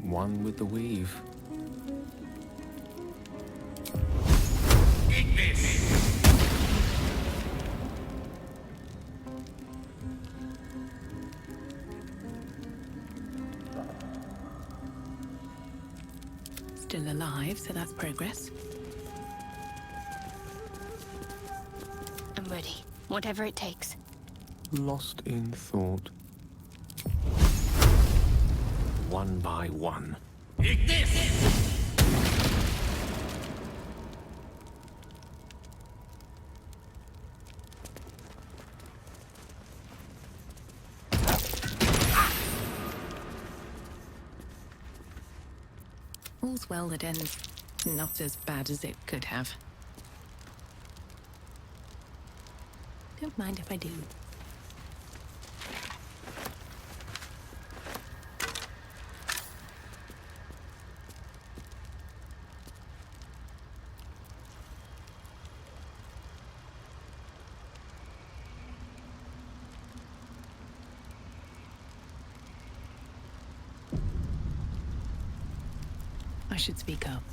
one with the weave. Eat this! Still alive, so that's progress. I'm ready. Whatever it takes. Lost in thought. One by one. Eat this! All's well that ends not as bad as it could have. Don't mind if I do. I should speak up.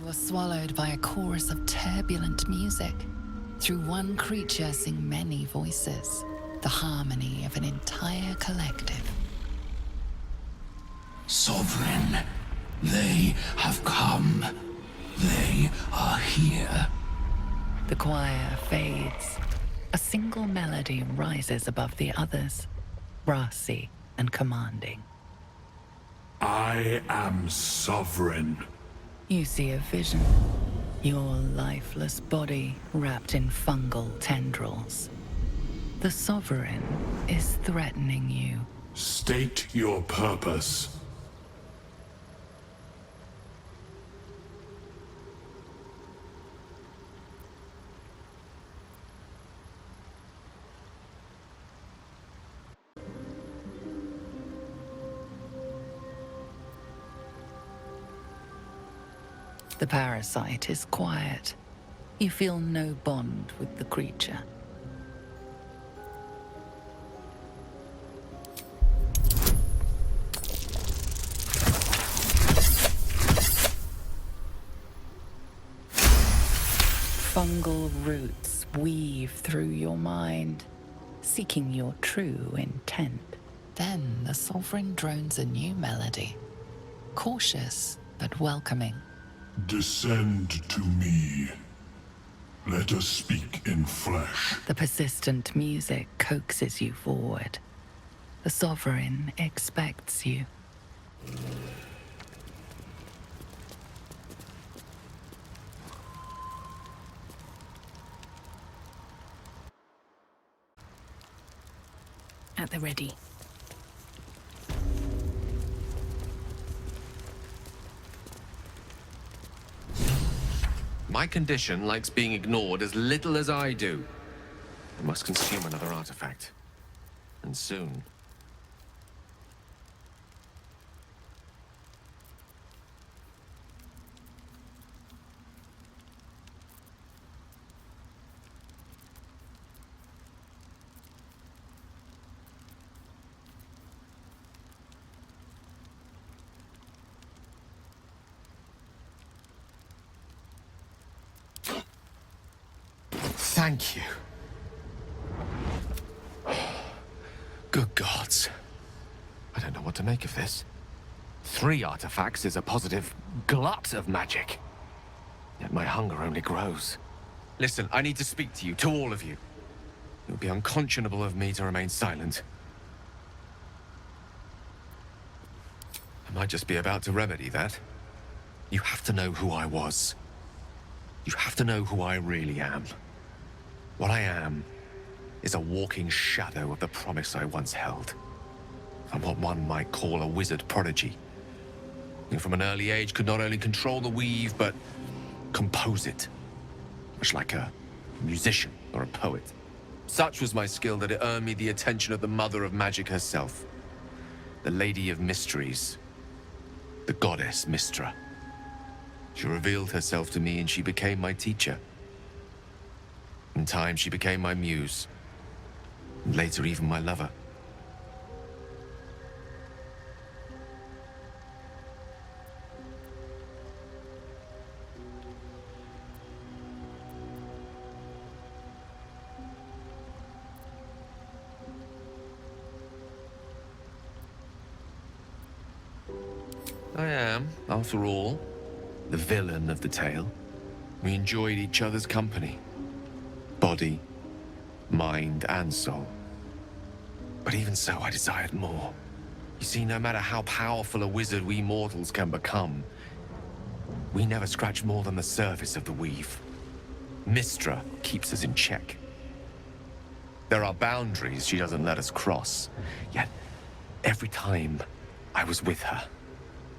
You are swallowed by a chorus of turbulent music. Through one creature sing many voices, the harmony of an entire collective. Sovereign, they have come. They are here. The choir fades. A single melody rises above the others, brassy and commanding. I am sovereign. You see a vision. Your lifeless body wrapped in fungal tendrils. The Sovereign is threatening you. State your purpose. The parasite is quiet. You feel no bond with the creature. Fungal roots weave through your mind, seeking your true intent. Then the Sovereign drones a new melody, cautious but welcoming. Descend to me. Let us speak in flesh. The persistent music coaxes you forward. The Sovereign expects you. At the ready. My condition likes being ignored as little as I do. I must consume another artifact. And soon. Thank you. Good gods. I don't know what to make of this. 3 artifacts is a positive glut of magic. Yet my hunger only grows. Listen, I need to speak to you, to all of you. It would be unconscionable of me to remain silent. I might just be about to remedy that. You have to know who I was. You have to know who I really am. What I am is a walking shadow of the promise I once held. I'm what one might call a wizard prodigy. And from an early age could not only control the weave, but compose it. Much like a musician or a poet. Such was my skill that it earned me the attention of the mother of magic herself. The Lady of Mysteries. The goddess Mystra. She revealed herself to me and she became my teacher. In time, she became my muse. And later, even my lover. I am, after all, the villain of the tale. We enjoyed each other's company. Body, mind, and soul. But even so, I desired more. You see, no matter how powerful a wizard we mortals can become, we never scratch more than the surface of the weave. Mystra keeps us in check. There are boundaries she doesn't let us cross. Yet, every time I was with her,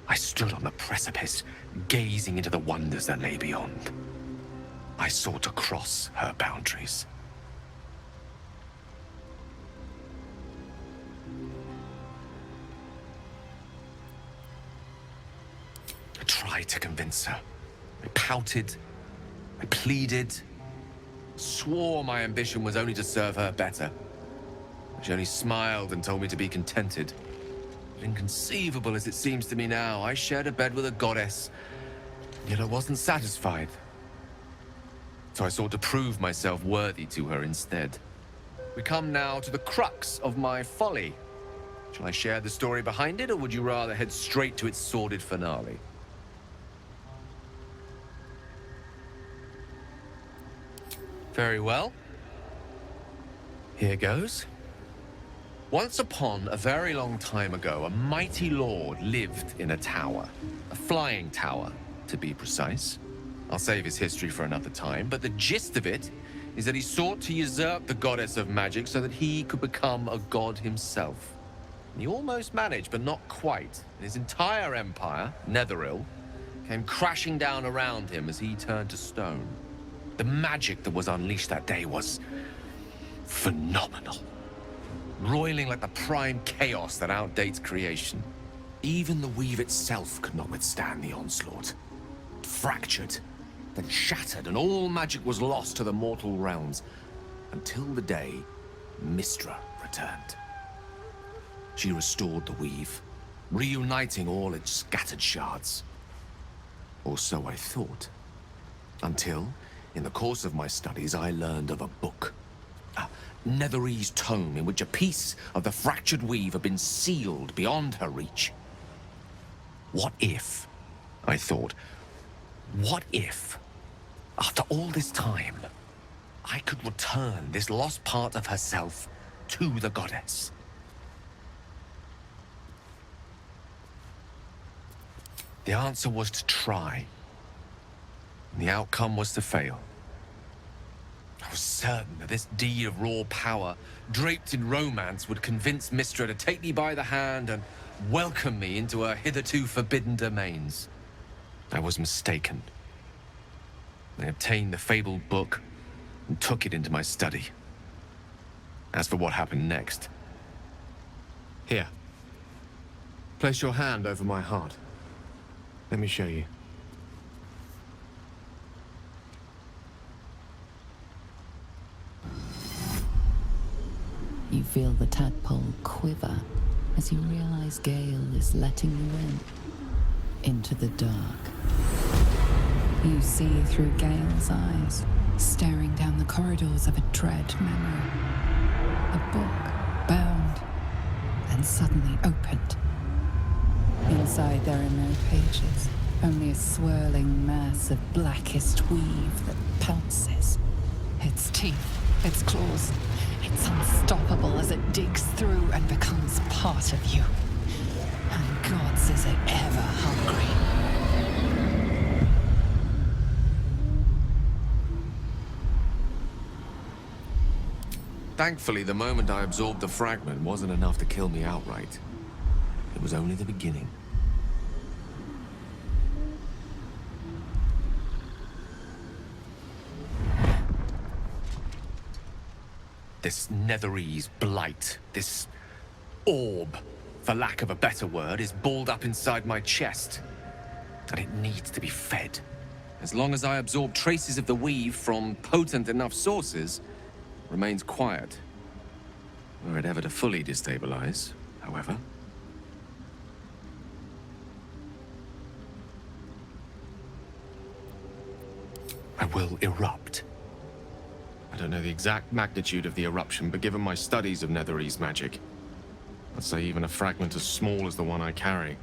I stood on the precipice, gazing into the wonders that lay beyond. I sought to cross her boundaries. I tried to convince her. I pouted. I pleaded. Swore my ambition was only to serve her better. She only smiled and told me to be contented. But inconceivable as it seems to me now, I shared a bed with a goddess, yet I wasn't satisfied. So I sought to prove myself worthy to her instead. We come now to the crux of my folly. Shall I share the story behind it, or would you rather head straight to its sordid finale? Very well. Here goes. Once upon a very long time ago, a mighty lord lived in a tower. A flying tower, to be precise. I'll save his history for another time, but the gist of it is that he sought to usurp the goddess of magic so that he could become a god himself. And he almost managed, but not quite. And his entire empire, Netheril, came crashing down around him as he turned to stone. The magic that was unleashed that day was phenomenal. Roiling like the prime chaos that outdates creation. Even the weave itself could not withstand the onslaught. It fractured, then shattered, and all magic was lost to the mortal realms, until the day Mystra returned. She restored the weave, reuniting all its scattered shards. Or so I thought. Until, in the course of my studies, I learned of a book. A Netherese tome in which a piece of the fractured weave had been sealed beyond her reach. What if, I thought, what if, after all this time, I could return this lost part of herself to the goddess? The answer was to try. And the outcome was to fail. I was certain that this deed of raw power, draped in romance, would convince Mystra to take me by the hand and welcome me into her hitherto forbidden domains. I was mistaken. I obtained the fabled book and took it into my study. As for what happened next... Here. Place your hand over my heart. Let me show you. You feel the tadpole quiver as you realize Gale is letting you in, into the dark. You see through Gale's eyes, staring down the corridors of a dread memory. A book, bound, and suddenly opened. Inside there are no pages, only a swirling mass of blackest weave that pounces. Its teeth, its claws, it's unstoppable as it digs through and becomes part of you. And gods, is it ever hungry. Thankfully, the moment I absorbed the fragment wasn't enough to kill me outright. It was only the beginning. This Netherese blight, this orb, for lack of a better word, is balled up inside my chest. And it needs to be fed. As long as I absorb traces of the weave from potent enough sources, it remains quiet. Were it ever to fully destabilize, however. I will erupt. I don't know the exact magnitude of the eruption, but given my studies of Netherese magic, I'd say even a fragment as small as the one I carry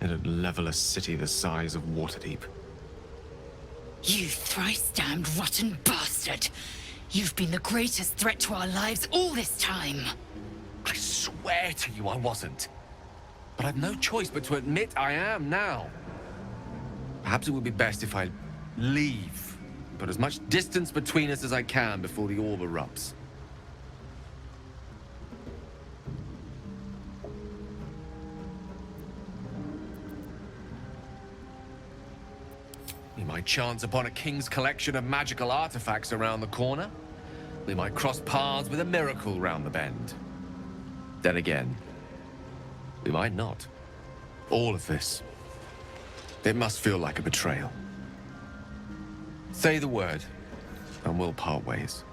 It'd level a city the size of Waterdeep. You thrice-damned rotten bastard! You've been the greatest threat to our lives all this time! I swear to you I wasn't. But I've no choice but to admit I am now. Perhaps it would be best if I leave. Put as much distance between us as I can before the orb erupts. We might chance upon a king's collection of magical artifacts around the corner. We might cross paths with a miracle round the bend. Then again, we might not. All of this. It must feel like a betrayal. Say the word, and we'll part ways.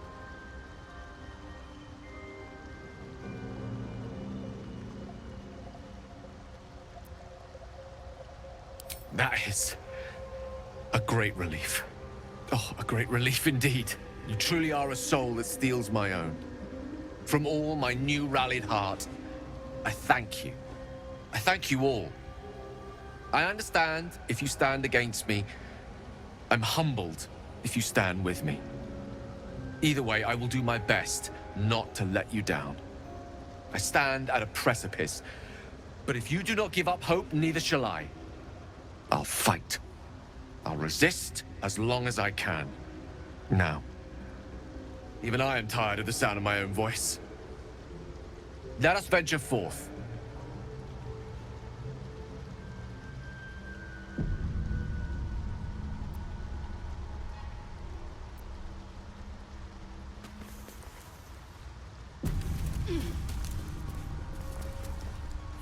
That is a great relief. Oh, a great relief indeed. You truly are a soul that steals my own. From all my new rallied heart, I thank you. I thank you all. I understand if you stand against me. I'm humbled if you stand with me. Either way, I will do my best not to let you down. I stand at a precipice, but if you do not give up hope, neither shall I. I'll fight. I'll resist as long as I can. Now, even I am tired of the sound of my own voice. Let us venture forth.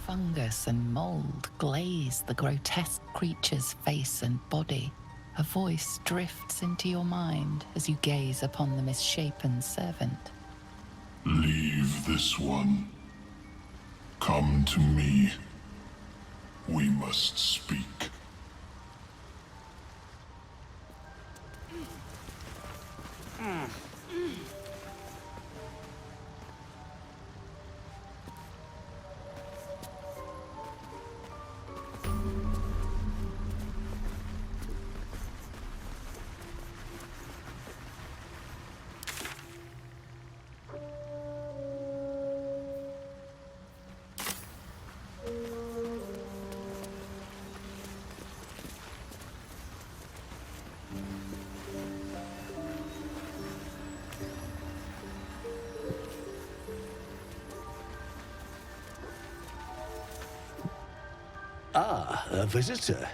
Fungus and mold glaze the grotesque creature's face and body. A voice drifts into your mind as you gaze upon the misshapen servant. Leave this one. Come to me. We must speak. Ah, a visitor.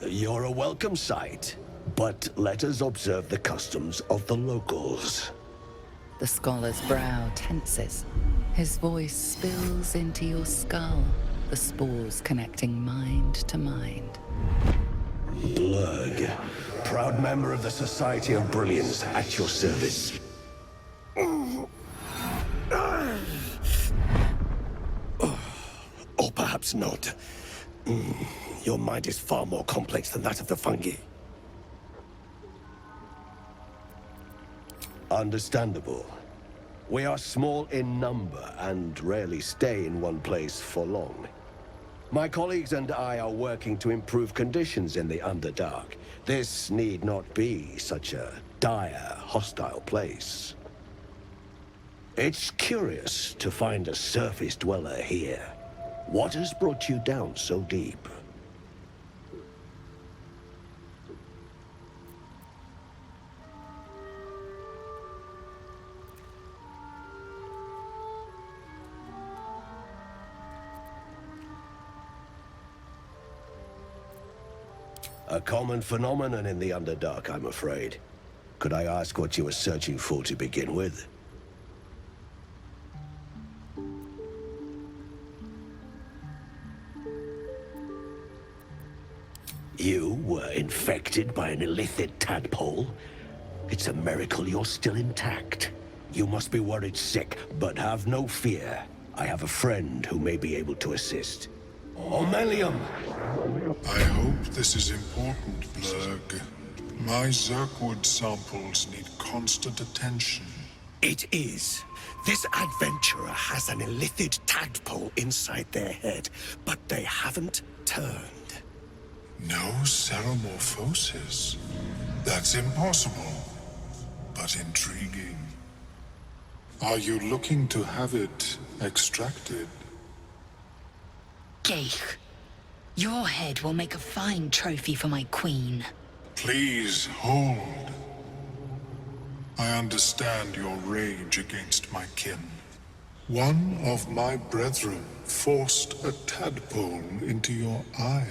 You're a welcome sight. But let us observe the customs of the locals. The scholar's brow tenses. His voice spills into your skull, the spores connecting mind to mind. Blurg, proud member of the Society of Brilliance, at your service. Or perhaps not. Your mind is far more complex than that of the fungi. Understandable. We are small in number and rarely stay in one place for long. My colleagues and I are working to improve conditions in the Underdark. This need not be such a dire, hostile place. It's curious to find a surface dweller here. What has brought you down so deep? A common phenomenon in the Underdark, I'm afraid. Could I ask what you were searching for to begin with? You were infected by an illithid tadpole? It's a miracle you're still intact. You must be worried sick, but have no fear. I have a friend who may be able to assist. Omelium! I hope this is important, Blurg. My Zerkwood samples need constant attention. It is. This adventurer has an illithid tadpole inside their head, but they haven't turned. No ceremorphosis. That's impossible, but intriguing. Are you looking to have it extracted? Geich, your head will make a fine trophy for my queen. Please hold. I understand your rage against my kin. One of my brethren forced a tadpole into your eye.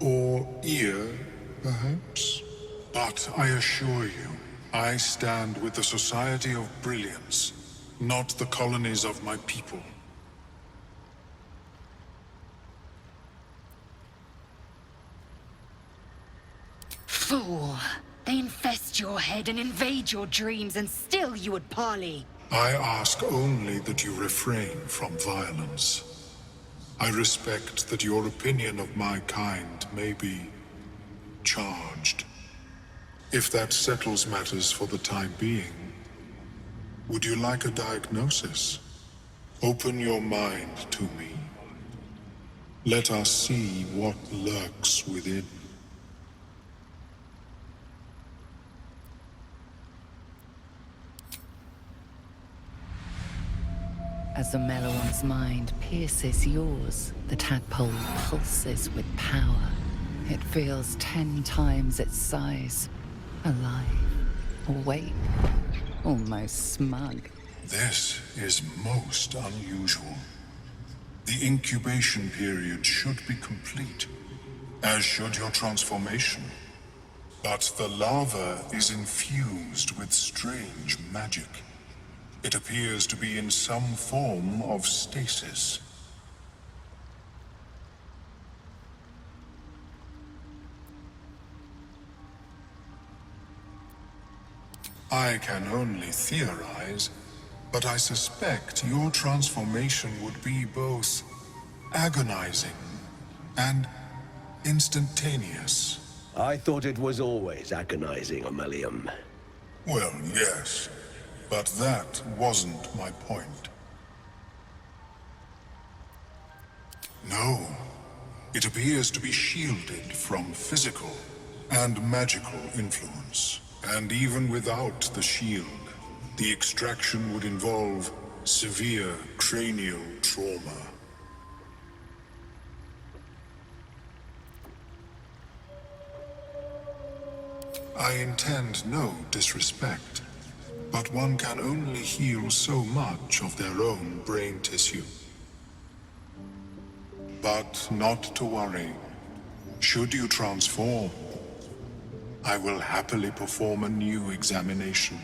Or ear, perhaps? But I assure you, I stand with the Society of Brilliance, not the colonies of my people. Fool! They infest your head and invade your dreams, and still you would parley. I ask only that you refrain from violence. I respect that your opinion of my kind may be charged. If that settles matters for the time being, would you like a diagnosis? Open your mind to me. Let us see what lurks within. As the Meloan's mind pierces yours, the tadpole pulses with power. It feels 10 times its size. Alive, awake, almost smug. This is most unusual. The incubation period should be complete, as should your transformation. But the larva is infused with strange magic. It appears to be in some form of stasis. I can only theorize, but I suspect your transformation would be both agonizing and instantaneous. I thought it was always agonizing, Ammelium. Well, yes, but that wasn't my point. No, it appears to be shielded from physical and magical influence. And even without the shield, the extraction would involve severe cranial trauma. I intend no disrespect, but one can only heal so much of their own brain tissue. But not to worry. Should you transform, I will happily perform a new examination.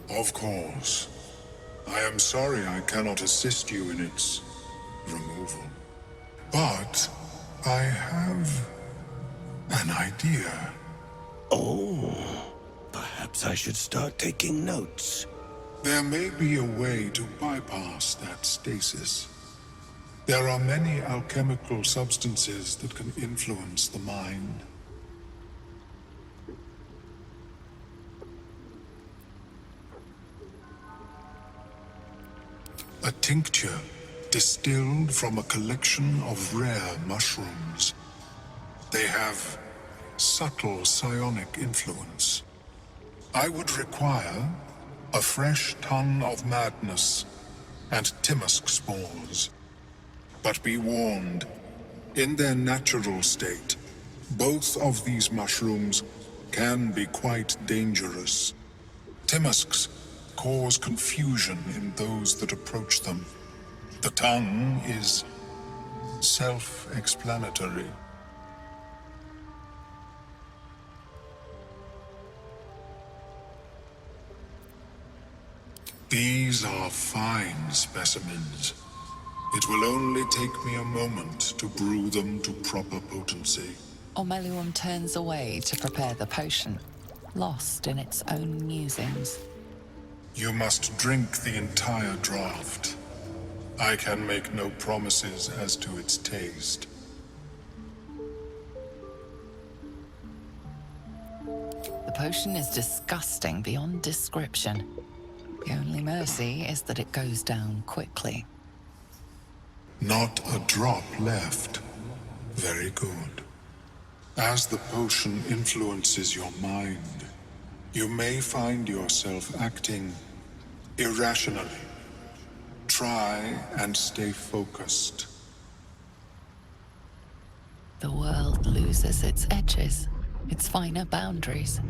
Of course. I am sorry I cannot assist you in its removal. But I have an idea. Oh, perhaps I should start taking notes. There may be a way to bypass that stasis. There are many alchemical substances that can influence the mind. A tincture distilled from a collection of rare mushrooms. They have subtle psionic influence. I would require a fresh ton of madness and Timusk spores. But be warned, in their natural state, both of these mushrooms can be quite dangerous. Timusks cause confusion in those that approach them. The tongue is self-explanatory. These are fine specimens. It will only take me a moment to brew them to proper potency. Ormelium turns away to prepare the potion, lost in its own musings. You must drink the entire draught. I can make no promises as to its taste. The potion is disgusting beyond description. The only mercy is that it goes down quickly. Not a drop left. Very good. As the potion influences your mind, you may find yourself acting irrationally. Try and stay focused. The world loses its edges, its finer boundaries.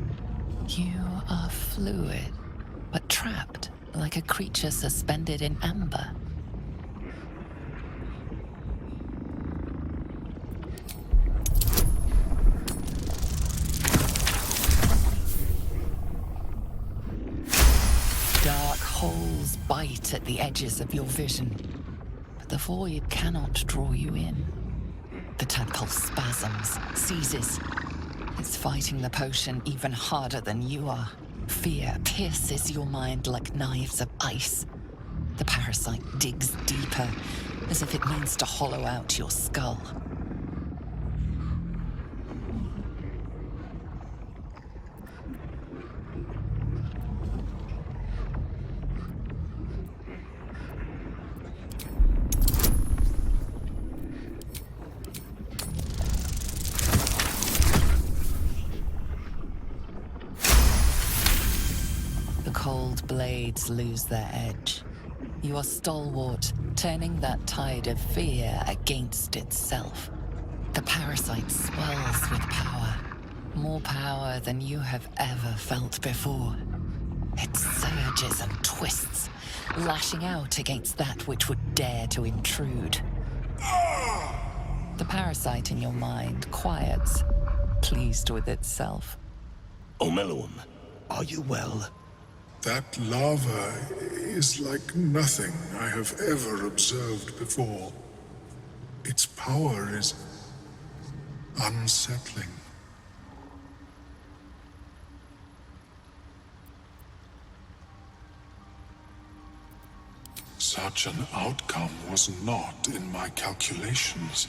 You are fluid, but trapped like a creature suspended in amber. Dark holes bite at the edges of your vision, but the void cannot draw you in. The tadpole spasms, seizes. It's fighting the potion even harder than you are. Fear pierces your mind like knives of ice. The parasite digs deeper, as if it means to hollow out your skull. Cold blades lose their edge. You are stalwart, turning that tide of fear against itself. The parasite swells with power, more power than you have ever felt before. It surges and twists, lashing out against that which would dare to intrude. The parasite in your mind quiets, pleased with itself. Omeluum, are you well? That lava is like nothing I have ever observed before. Its power is unsettling. Such an outcome was not in my calculations.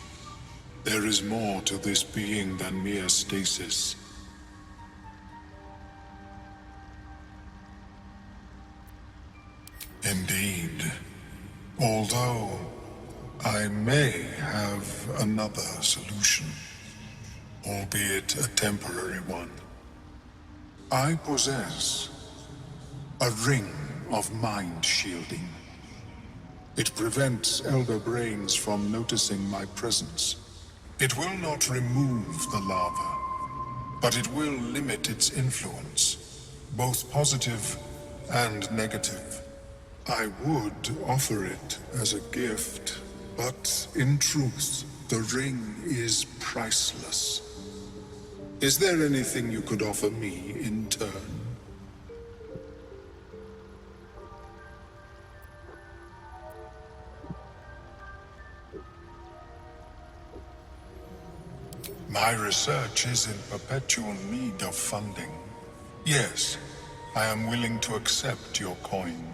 There is more to this being than mere stasis. Indeed. Although I may have another solution, albeit a temporary one. I possess a ring of mind shielding. It prevents elder brains from noticing my presence. It will not remove the lava, but it will limit its influence, both positive and negative. I would offer it as a gift, but in truth, the ring is priceless. Is there anything you could offer me in turn? My research is in perpetual need of funding. Yes, I am willing to accept your coin.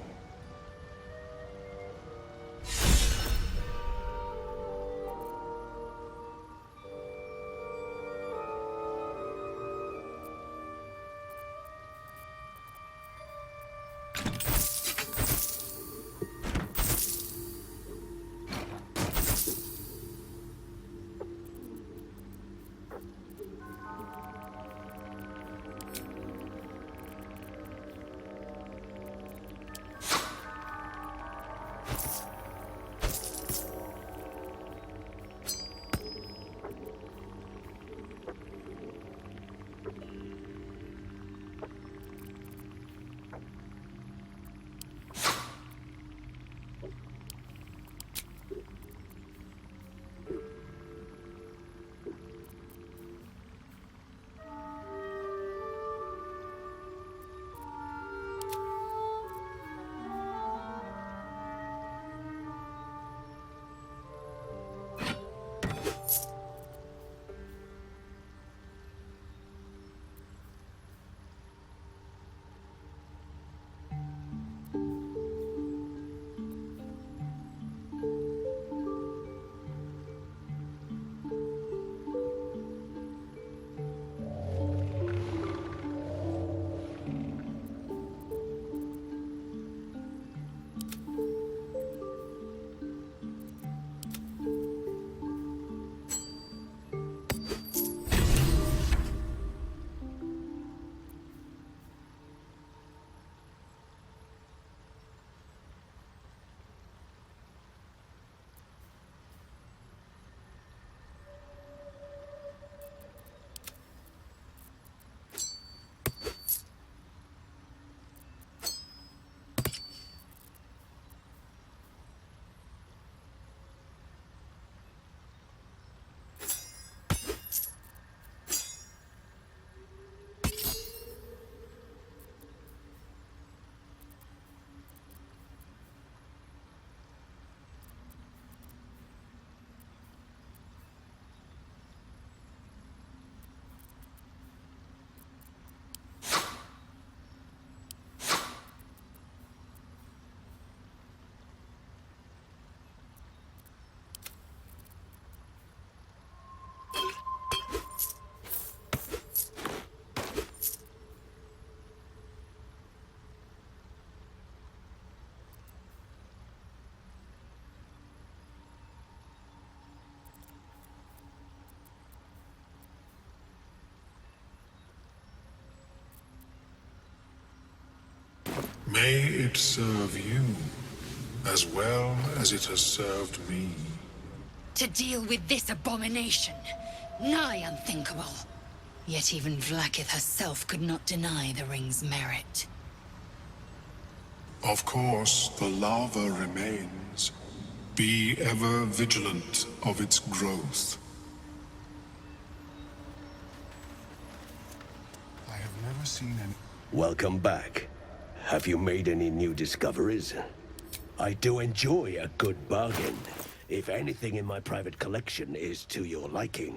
May it serve you as well as it has served me. To deal with this abomination, nigh unthinkable. Yet even Vlaakith herself could not deny the ring's merit. Of course, the lava remains. Be ever vigilant of its growth. I have never seen any... Welcome back. Have you made any new discoveries? I do enjoy a good bargain, if anything in my private collection is to your liking.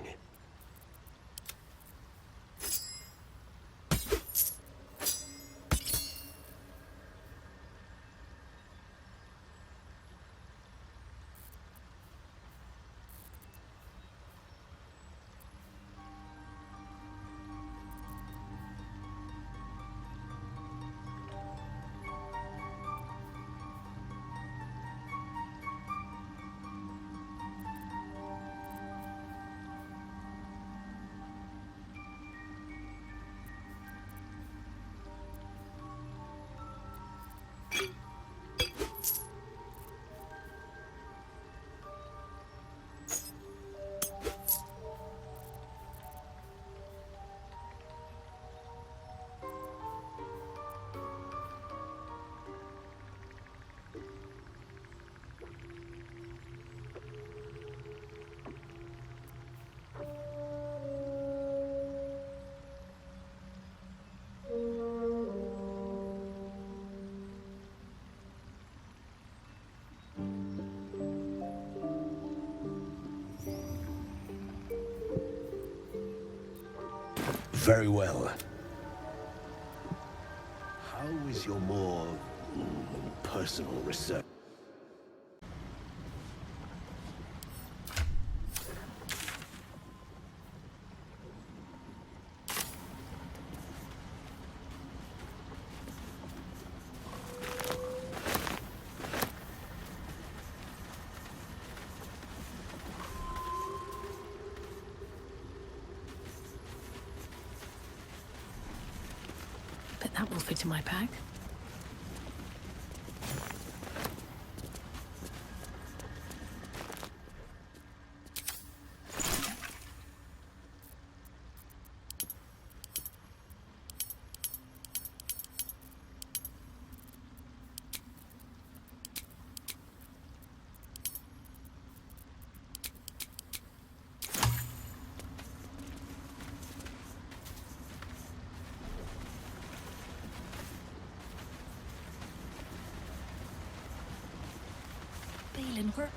Very well. How is your more personal research? But that will fit in my pack.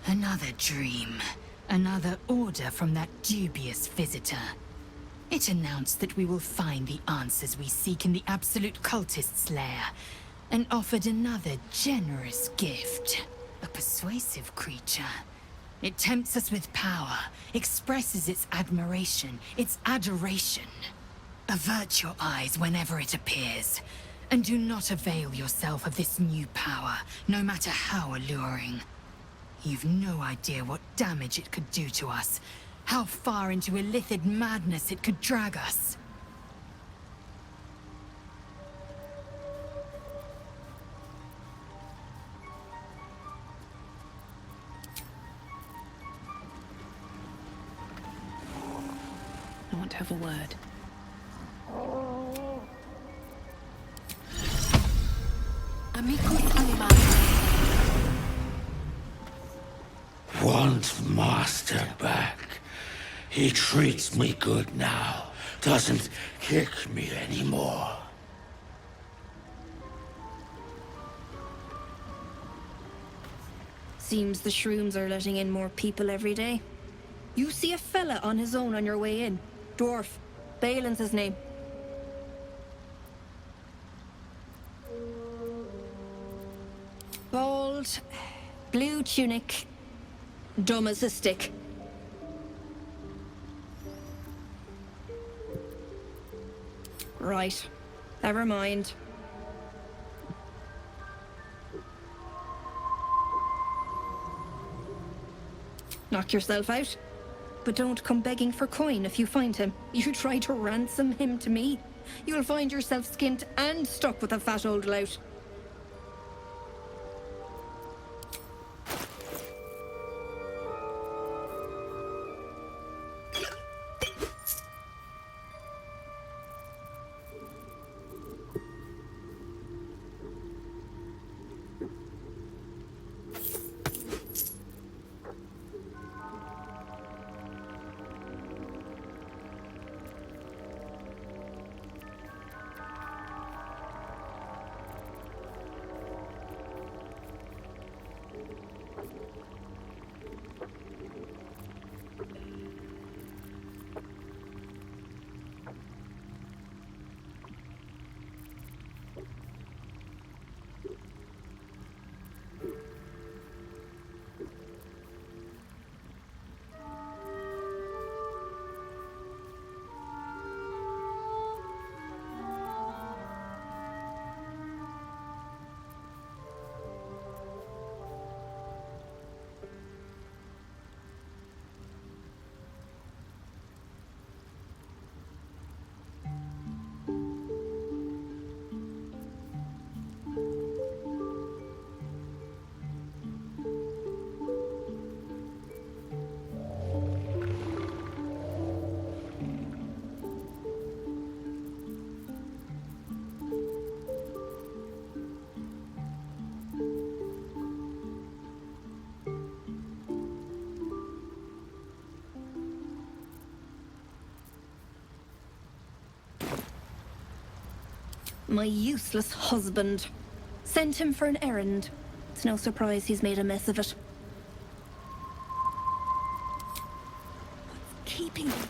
Another dream. Another order from that dubious visitor. It announced that we will find the answers we seek in the Absolute Cultist's lair, and offered another generous gift. A persuasive creature. It tempts us with power, expresses its admiration, its adoration. Avert your eyes whenever it appears, and do not avail yourself of this new power, no matter how alluring. You've no idea what damage it could do to us, how far into illithid madness it could drag us. I want to have a word. Amicus animalis. Want Master back. He treats me good now. Doesn't kick me anymore. Seems the shrooms are letting in more people every day. You see a fella on his own on your way in. Dwarf. Balin's his name. Bald, blue tunic, dumb as a stick. Right. Never mind. Knock yourself out. But don't come begging for coin if you find him. You try to ransom him to me, you'll find yourself skint and stuck with a fat old lout. My useless husband. Sent him for an errand. It's no surprise he's made a mess of it. What's keeping him?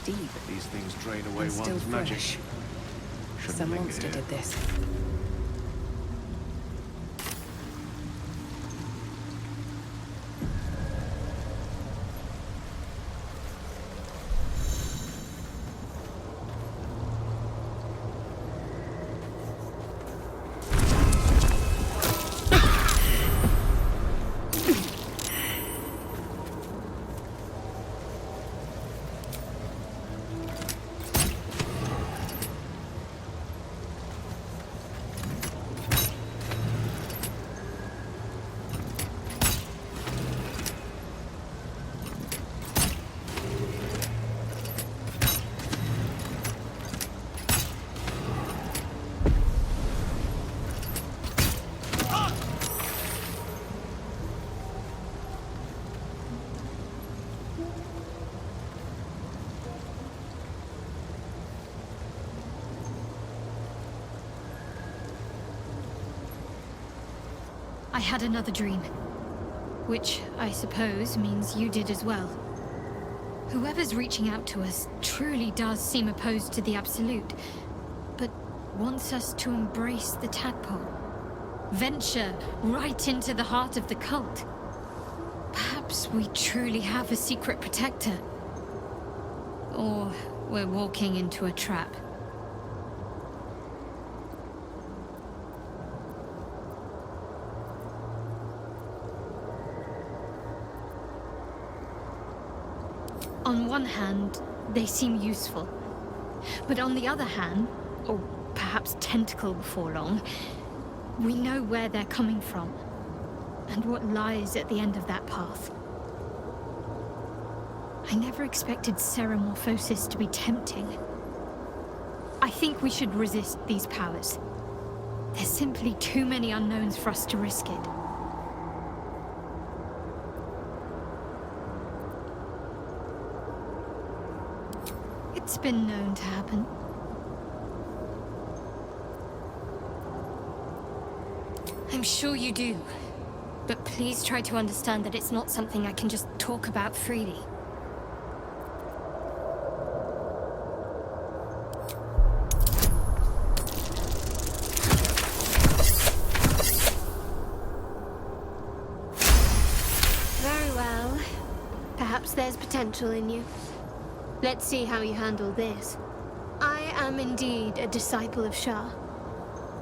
Deep. These things drain away And still one's magic. fresh. Shouldn't Some linger monster here. did this. I had another dream. Which, I suppose, means you did as well. Whoever's reaching out to us truly does seem opposed to the Absolute, but wants us to embrace the tadpole. Venture right into the heart of the cult. Perhaps we truly have a secret protector. Or we're walking into a trap. On one hand, they seem useful. But on the other hand, or perhaps tentacle before long, we know where they're coming from, and what lies at the end of that path. I never expected ceremorphosis to be tempting. I think we should resist these powers. There's simply too many unknowns for us to risk it. It's been known to happen. I'm sure you do. But please try to understand that it's not something I can just talk about freely. Very well. Perhaps there's potential in you. Let's see how you handle this. I am indeed a disciple of Shah,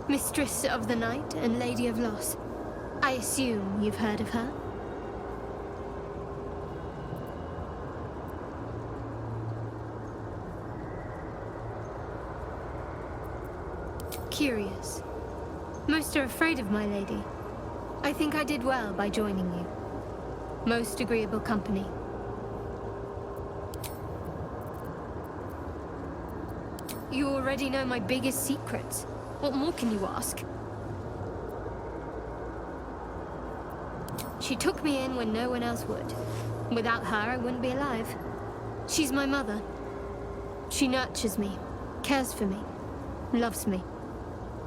Mistress of the Night and Lady of Loss. I assume you've heard of her? Curious. Most are afraid of my lady. I think I did well by joining you. Most agreeable company. You already know my biggest secrets. What more can you ask? She took me in when no one else would. Without her, I wouldn't be alive. She's my mother. She nurtures me, cares for me, loves me.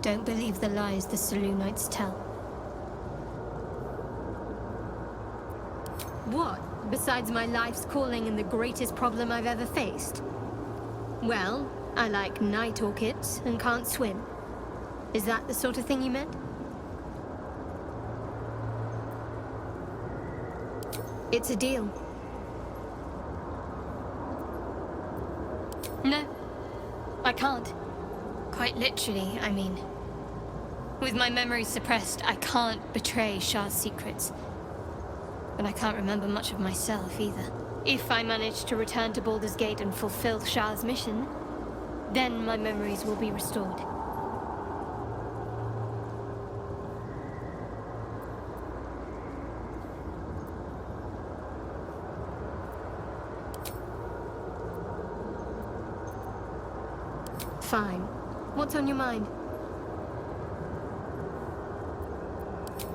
Don't believe the lies the Selûnites tell. What, besides my life's calling and the greatest problem I've ever faced? Well, I like night orchids and can't swim. Is that the sort of thing you meant? It's a deal. No, I can't. Quite literally, I mean. With my memory suppressed, I can't betray Shah's secrets. But I can't remember much of myself either. If I manage to return to Baldur's Gate and fulfill Shah's mission, then my memories will be restored. Fine. What's on your mind?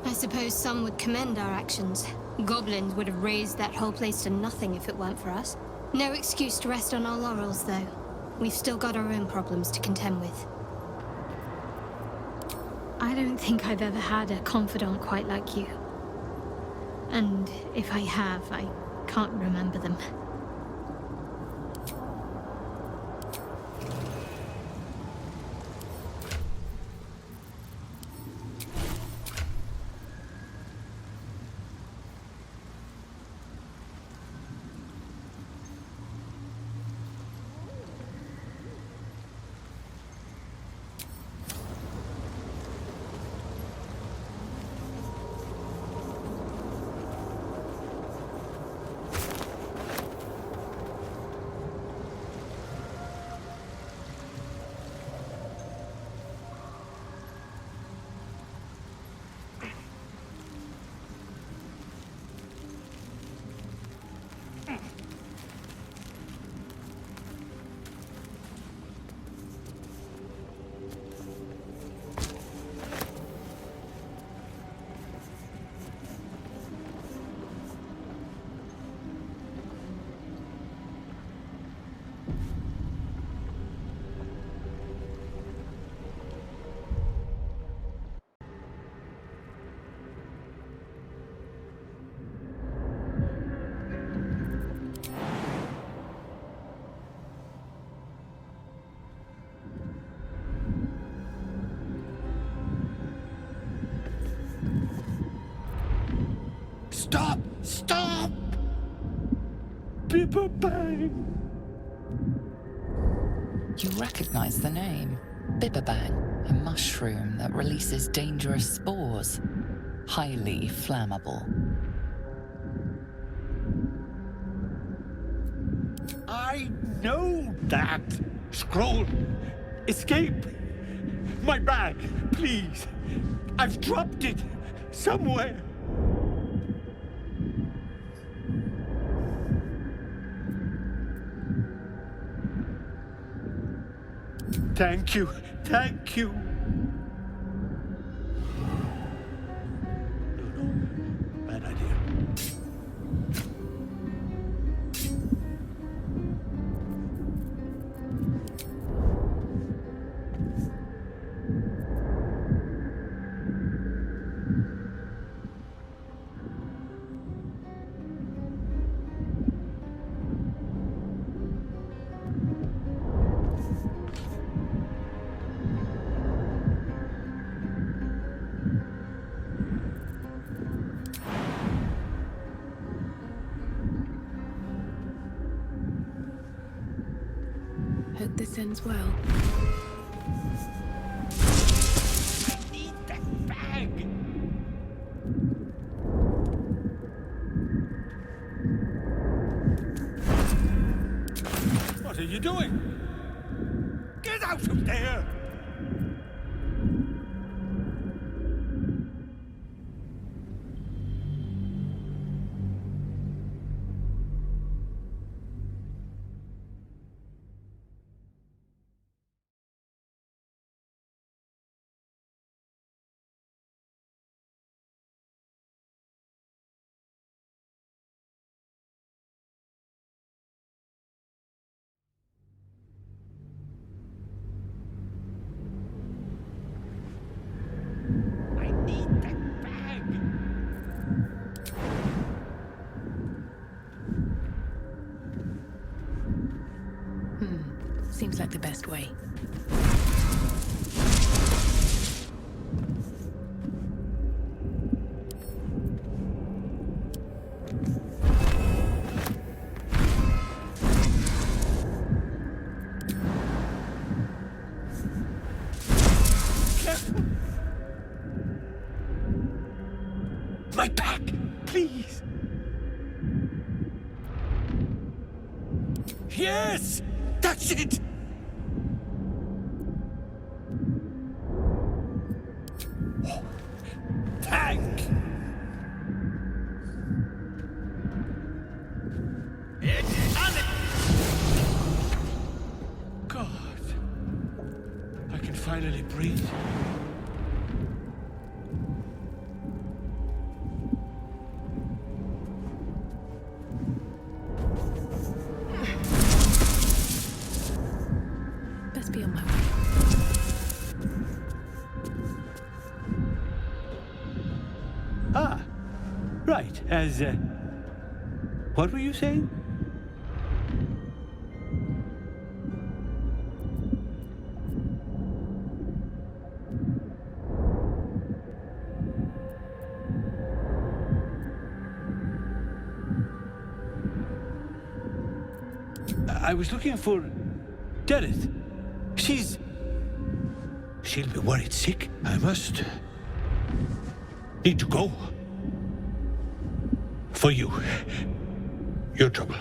I suppose some would commend our actions. Goblins would have razed that whole place to nothing if it weren't for us. No excuse to rest on our laurels, though. We've still got our own problems to contend with. I don't think I've ever had a confidant quite like you. And if I have, I can't remember them. Stop! Stop! Bibberbang! You recognize the name. Bibberbang, a mushroom that releases dangerous spores. Highly flammable. know that. Scroll. Escape. My bag, please. I've dropped it somewhere. Thank you. Thank you. No, bad idea. Hope this ends well. I need that bag. What are you doing? Get out of there! I need that bag. Seems like the best way. Careful. My back, please. Yes, that's it. Oh, thank. It's on it. God, I can finally breathe. Best be on my way. Ah, right. What were you saying? I was looking for Dereth. She'll be worried sick. I must need to go. For you. Your trouble.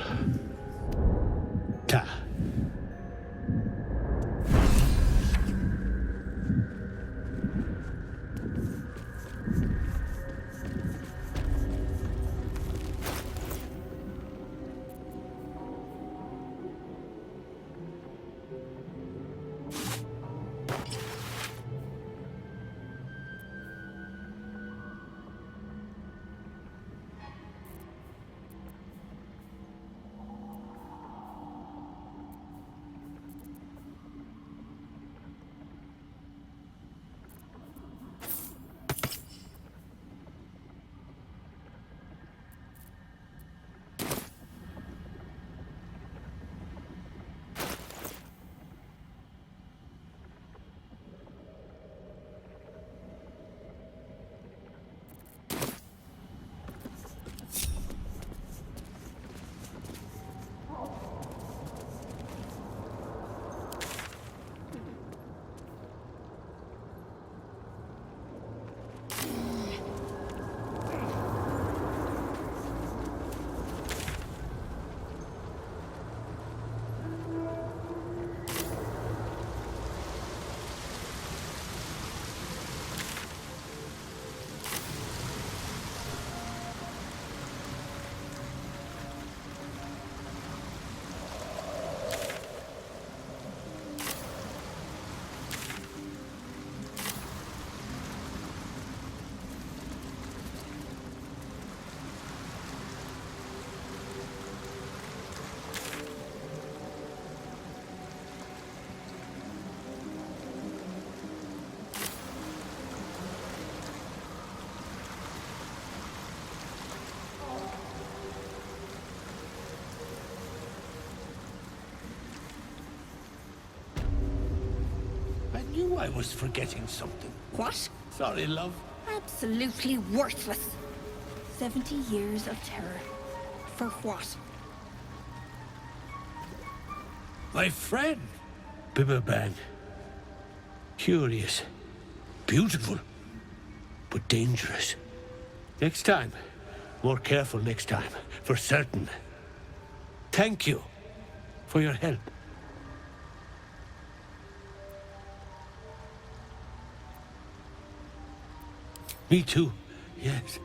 Ta. knew I was forgetting something. What? Sorry, love. Absolutely worthless. 70 years of terror. For what? My friend. Bibberbang. Curious. Beautiful. But dangerous. Next time. More careful next time. For certain. Thank you for your help. Me too. Yes.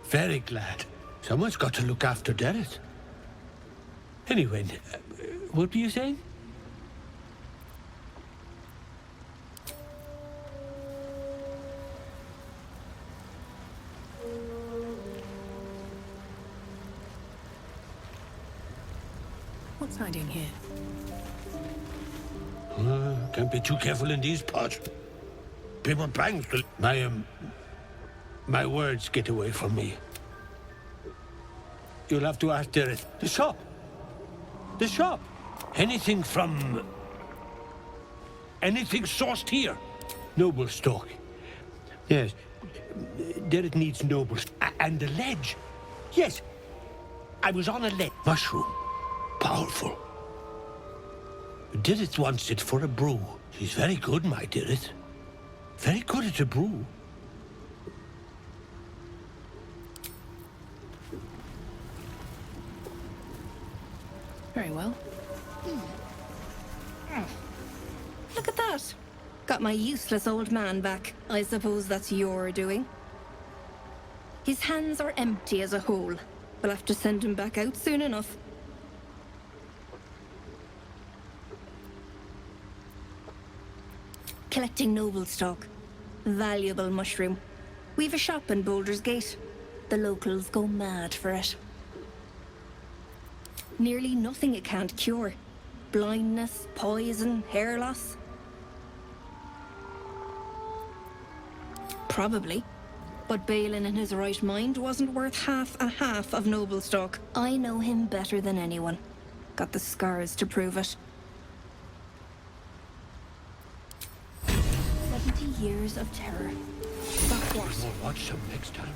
Very glad. Someone's got to look after Derek. Anyway, what were you saying? What's hiding here? Can't be too careful in these parts. People bangs will... My words get away from me. You'll have to ask Derek. The shop. The shop. Anything sourced here. Noble stock. Yes. Derek needs nobles. And the ledge. Yes. I was on a ledge. Mushroom. Powerful. Derek wants it for a brew. She's very good, my Derek. Very good at a brew. Very well. Look at that. Got my useless old man back. I suppose that's your doing. His hands are empty as a whole. We'll have to send him back out soon enough. Collecting noble stock. Valuable mushroom. We've a shop in Baldur's Gate. The locals go mad for it. Nearly nothing it can't cure. Blindness, poison, hair loss. Probably. But Balin in his right mind wasn't worth half and half of noble stock. I know him better than anyone. Got the scars to prove it. 70 years of terror. But what? We'll watch some next time.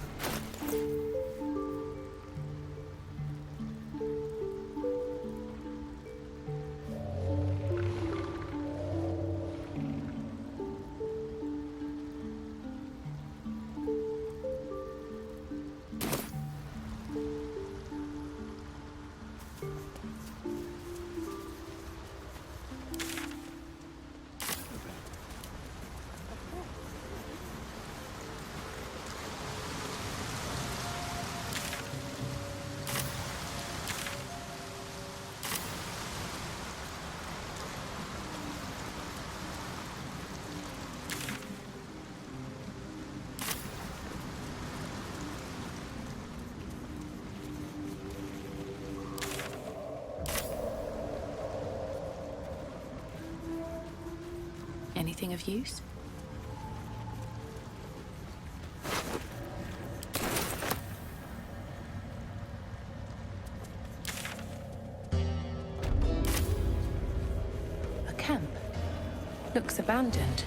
Anything of use? A camp. Looks abandoned.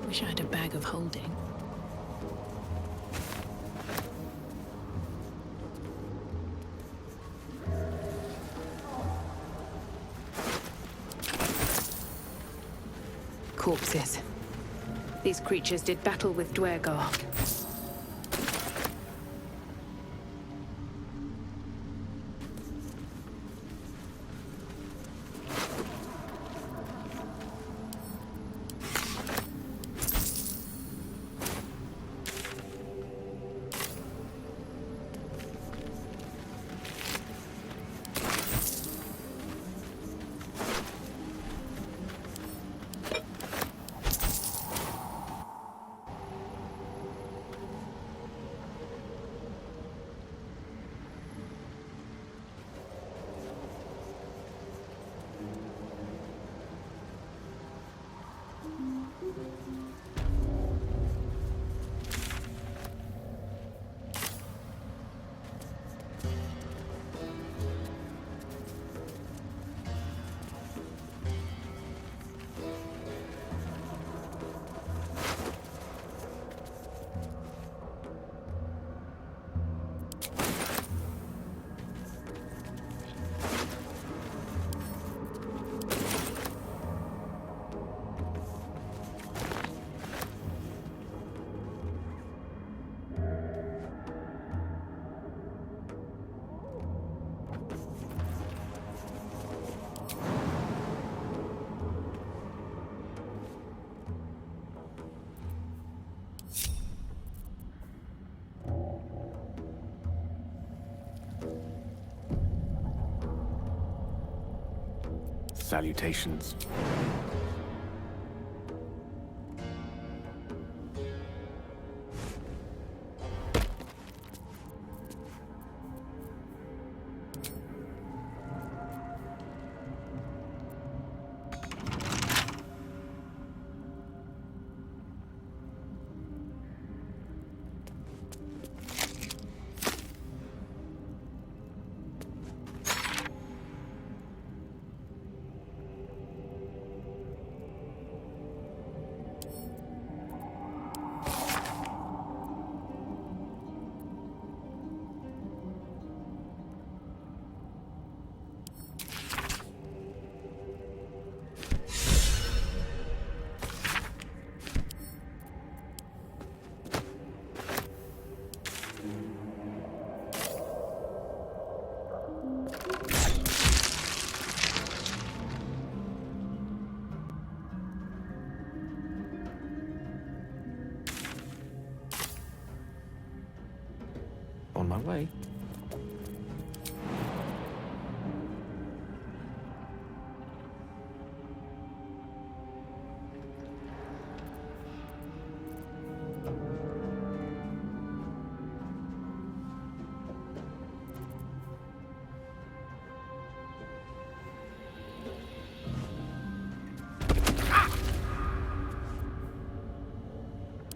Wish I had a bag of holding. Corpses. These creatures did battle with Dwergar. salutations. On my way.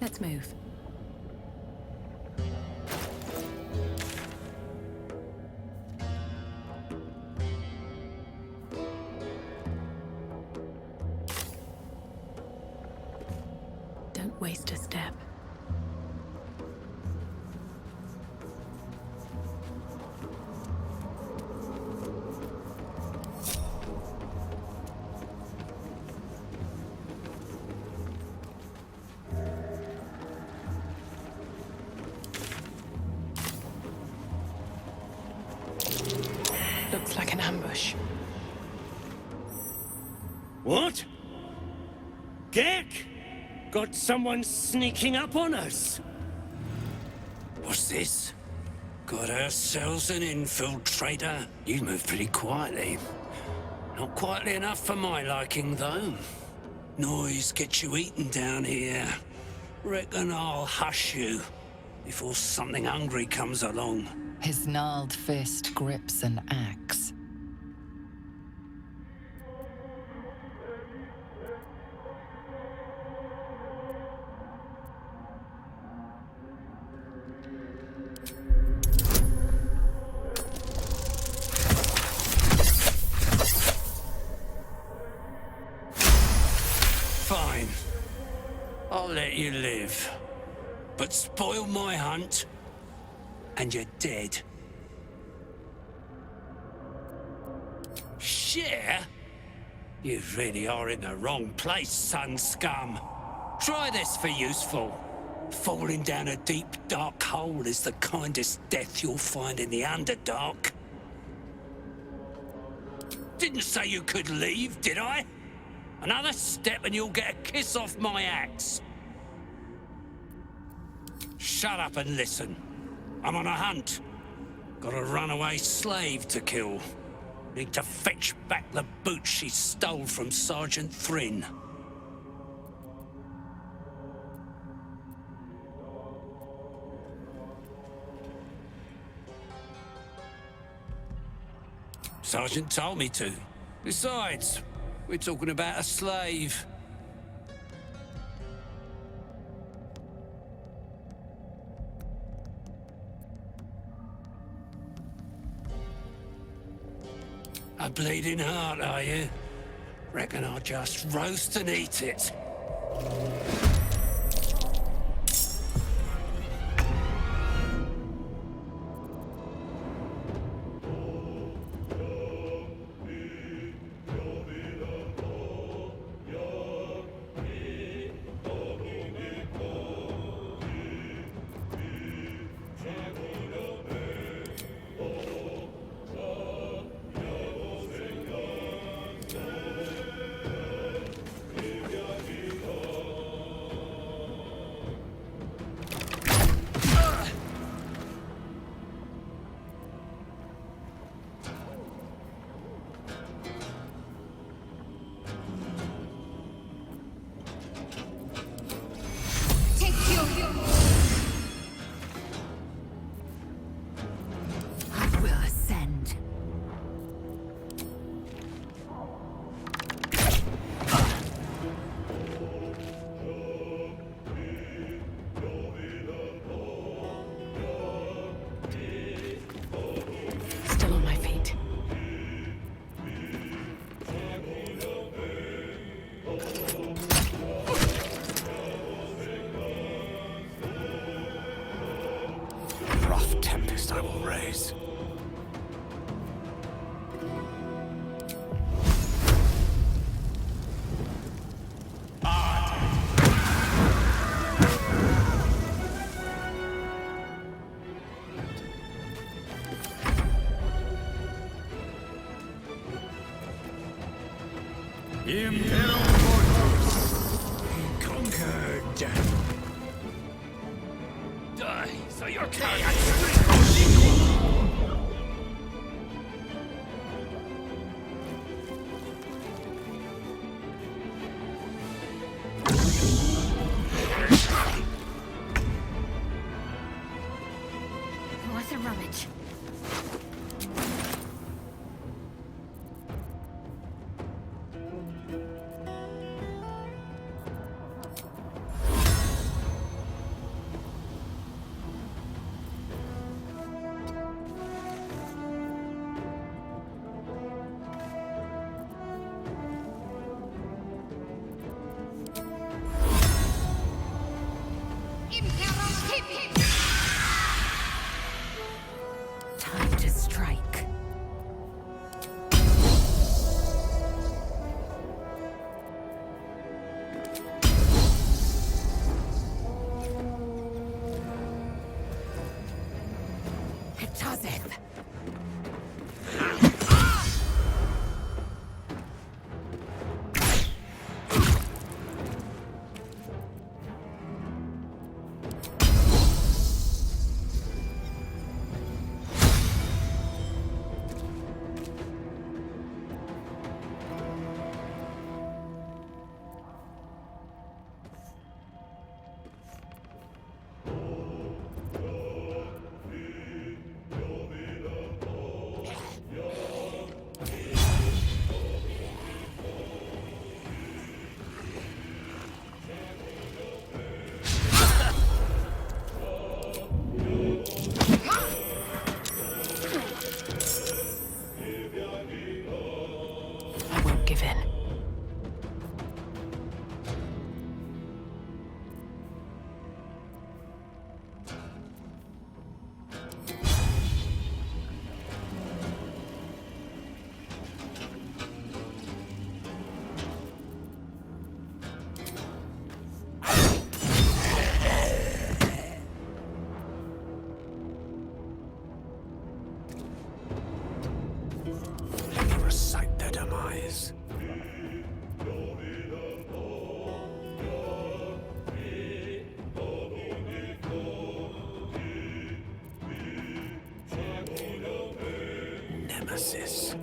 Let's move. Don't waste a step. Looks like an ambush. What? Gek? Got someone sneaking up on us? What's this? Got ourselves an infiltrator? You move pretty quietly. Not quietly enough for my liking, though. Noise gets you eaten down here. Reckon I'll hush you before something hungry comes along. His gnarled fist grips an axe. Fine. I'll let you live. But spoil my hunt, and you're dead. Share? You really are in the wrong place, son scum. Try this for useful. Falling down a deep, dark hole is the kindest death you'll find in the Underdark. Didn't say you could leave, did I? Another step and you'll get a kiss off my axe. Shut up and listen. I'm on a hunt. Got a runaway slave to kill. Need to fetch back the boots she stole from Sergeant Thrin. Sergeant told me to. Besides, we're talking about a slave. A bleeding heart, are you? Reckon I'll just roast and eat it. tempest I will raise. Imperial fortress conquered. Die, so your Worth a rummage. Time to strike. Hitazeth. I won't give in. Let me recite their demise. Nemesis.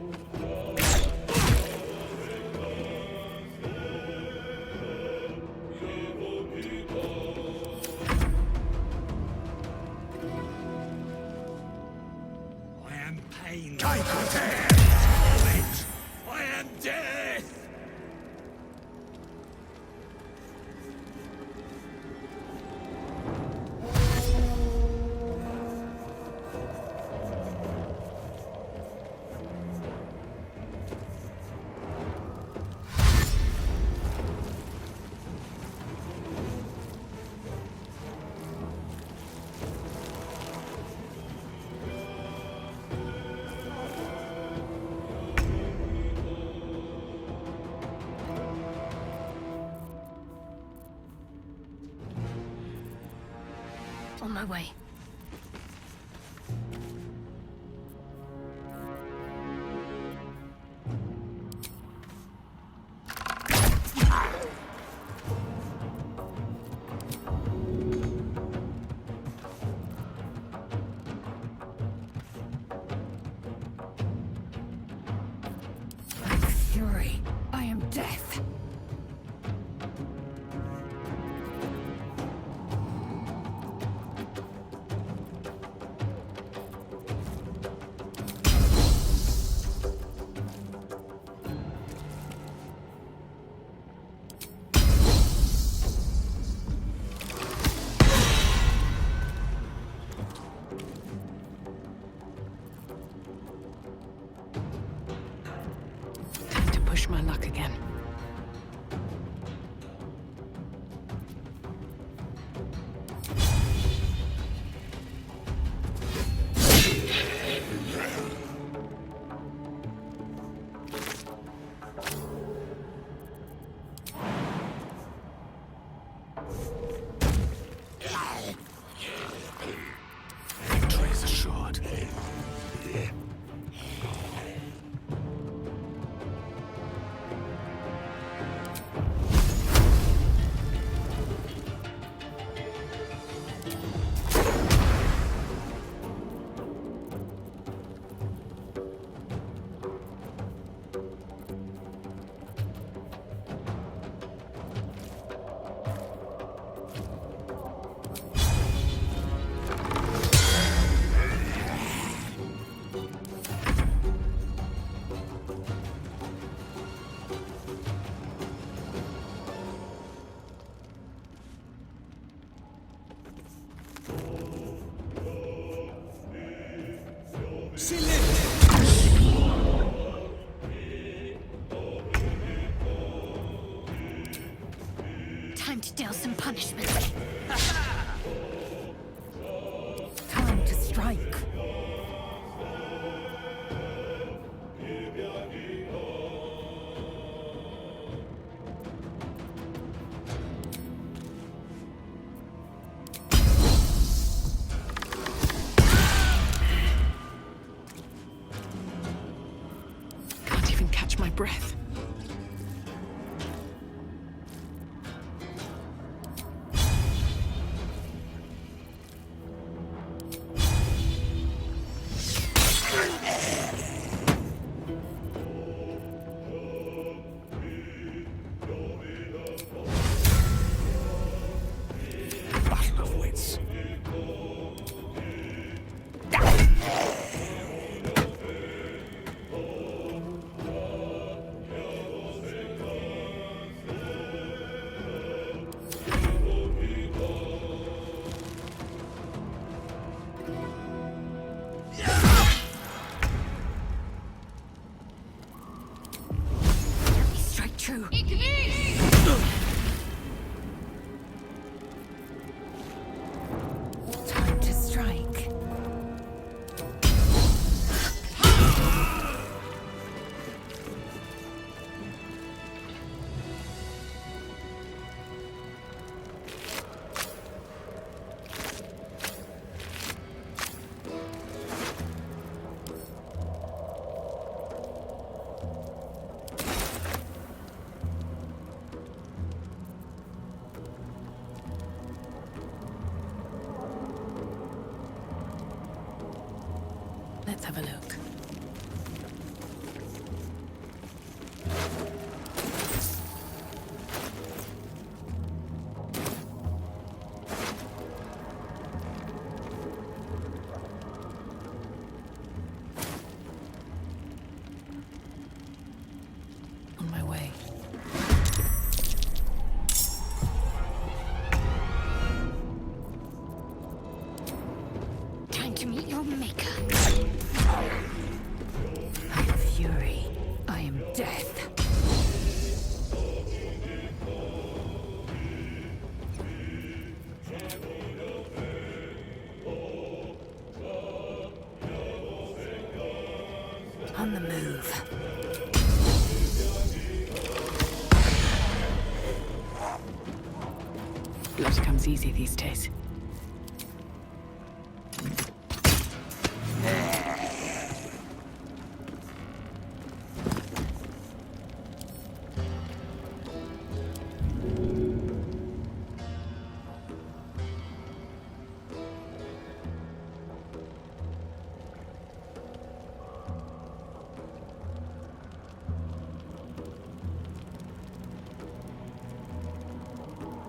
I am pain. I am death. On my way. Fury. I am death. Time to push my luck again. breath. Battle of wits. Strike true. Time to strike. Let's have a look. On my way. Time to meet your maker. I am fury. I am death. On the move. Blood comes easy these days.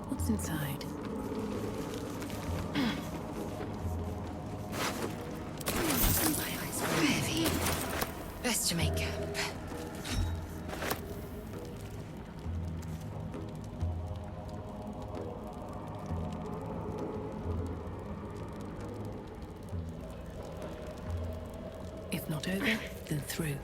What's inside? My eyes are heavy. Best to make camp. If not over, then through.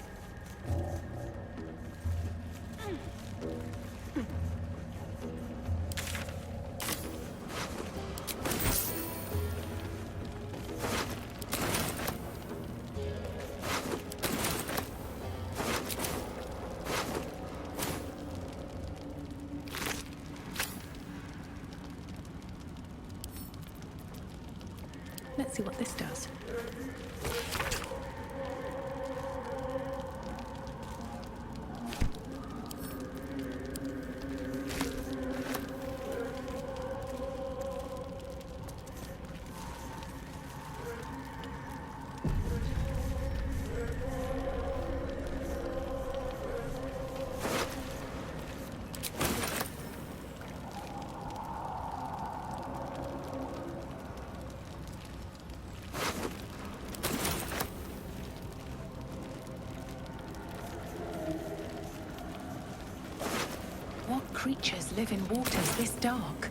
Let's see what this does. What creatures live in waters this dark?